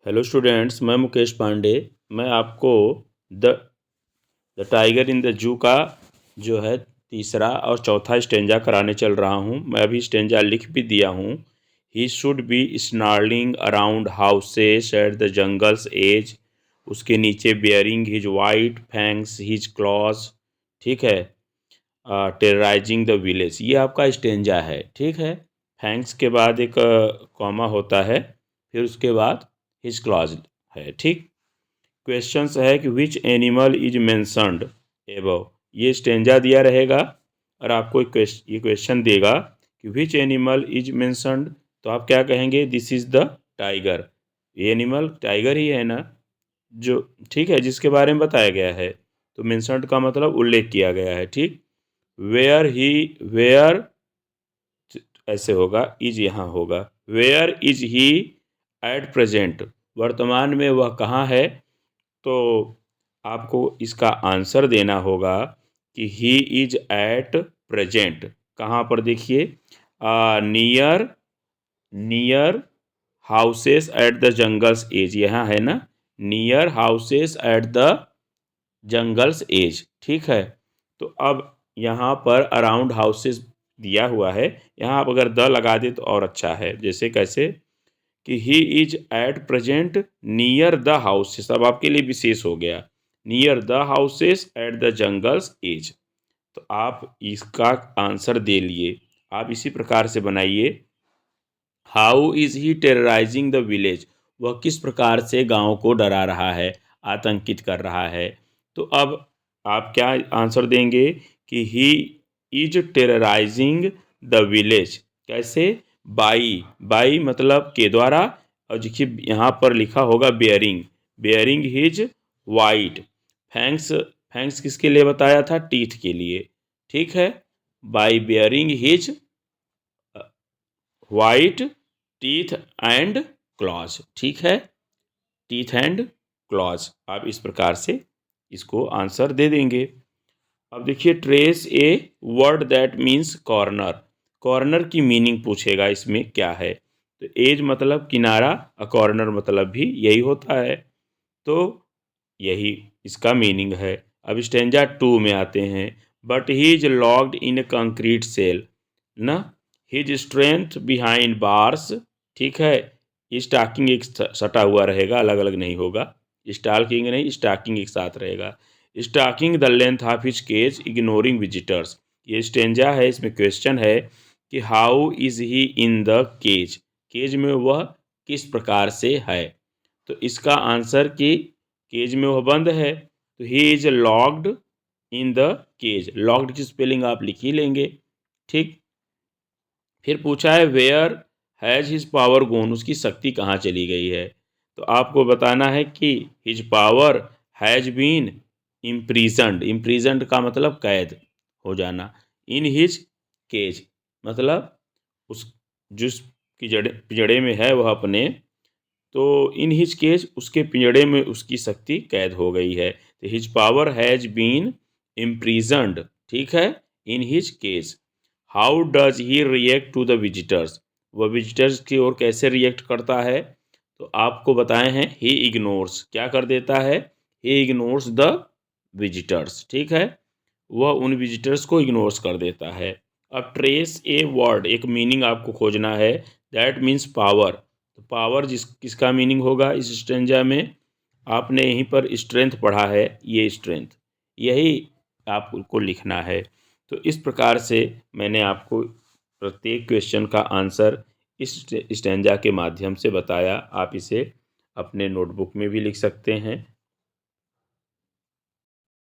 Hello students, मैं मुकेश पांडे। मैं आपको the the tiger in the zoo का जो है तीसरा और चौथा स्टेंजा कराने चल रहा हूँ। मैं अभी स्टेंजा लिख भी दिया हूँ। He should be snarling around houses at the jungle's edge. उसके नीचे bearing his white fangs his claws. ठीक है। टेरराइजिंग द विलेज, ये आपका स्टेंजा है। ठीक है। थैंक्स के बाद एक कॉमा होता है, फिर उसके बाद हिज क्लॉज है। ठीक। क्वेश्चंस है कि which animal is mentioned above. ये स्टेंजा दिया रहेगा और आपको ये क्वेश्चन देगा कि विच एनिमल इज मेंशनड, तो आप क्या कहेंगे? This is the tiger. ये एनिमल टाइगर ही है ना, जो ठीक है, जिसके बारे में बताया गया है। तो मेंशनड का मतलब उल्लेख किया गया है। ठीक। वेयर ऐसे होगा, इज यहाँ होगा। Where is he at present, वर्तमान में वह कहाँ है। तो आपको इसका आंसर देना होगा कि ही इज एट प्रेजेंट कहाँ पर, देखिए, near near houses at the jungle's edge, यहाँ है ना, near houses at the jungle's edge. ठीक है। तो अब यहाँ पर अराउंड हाउसेस दिया हुआ है, यहाँ आप अगर द लगा दे तो और अच्छा है। जैसे कैसे कि he is at present near the houses, अब आपके लिए विशेष हो गया, near the houses at the jungle's edge. तो आप इसका आंसर दे लिए। आप इसी प्रकार से बनाइए। How is he terrorising the village, वह किस प्रकार से गांव को डरा रहा है, आतंकित कर रहा है। तो अब आप क्या आंसर देंगे कि he is terrorising the village. कैसे? बाई, बाई मतलब के द्वारा। और देखिए यहाँ पर लिखा होगा bearing, bearing his white fangs. Fangs किसके लिए बताया था? टीथ के लिए। ठीक है। By bearing his white teeth and clause. ठीक है। टीथ एंड क्लॉज, आप इस प्रकार से इसको आंसर दे देंगे। अब देखिए, trace a word that means corner. Corner की मीनिंग पूछेगा, इसमें क्या है। तो एज मतलब किनारा और कॉर्नर मतलब भी यही होता है। तो यही इसका मीनिंग है। अब स्टेंजा 2 में आते हैं। But he is locked in a concrete cell ना, हिज स्ट्रेंथ बिहाइंड बार्स। ठीक है। स्टाकिंग एक सटा हुआ रहेगा, अलग अलग नहीं होगा। स्टाकिंग नहीं, स्टाकिंग एक साथ रहेगा। Stalking the length of his cage ignoring visitors, ये स्टेंजा है। इसमें क्वेश्चन है कि how is he in the cage, cage में वह किस प्रकार से है। तो इसका आंसर कि केज में वह बंद है। तो he is locked in the cage, locked की स्पेलिंग आप लिख ही लेंगे। ठीक। फिर पूछा है where has his power gone, उसकी शक्ति कहाँ चली गई है। तो आपको बताना है कि हिज पावर हैज बीन इम्प्रीजन्ड। इम्प्रीजन्ड का मतलब कैद हो जाना। इन हिज केज मतलब उस जिस पिंजड़े में है वह अपने, तो इन हिज केज उसके पिंजड़े में उसकी शक्ति कैद हो गई है। तो his power has been imprisoned. ठीक है। In his cage. How does he react to the visitors, वह विजिटर्स की ओर कैसे रिएक्ट करता है। तो आपको बताए हैं ही इग्नोर्स, क्या कर देता है? ही इग्नोर्स द विजिटर्स। ठीक है। वह उन विजिटर्स को इग्नोर्स कर देता है। अब ट्रेस ए वर्ड, एक मीनिंग आपको खोजना है। That means power. तो पावर किसका मीनिंग होगा इस स्ट्रेंजा में? आपने यहीं पर स्ट्रेंथ पढ़ा है, ये स्ट्रेंथ, यही आपको लिखना है। तो इस प्रकार से मैंने आपको प्रत्येक क्वेश्चन का आंसर इस स्टेंजा के माध्यम से बताया। आप इसे अपने नोटबुक में भी लिख सकते हैं।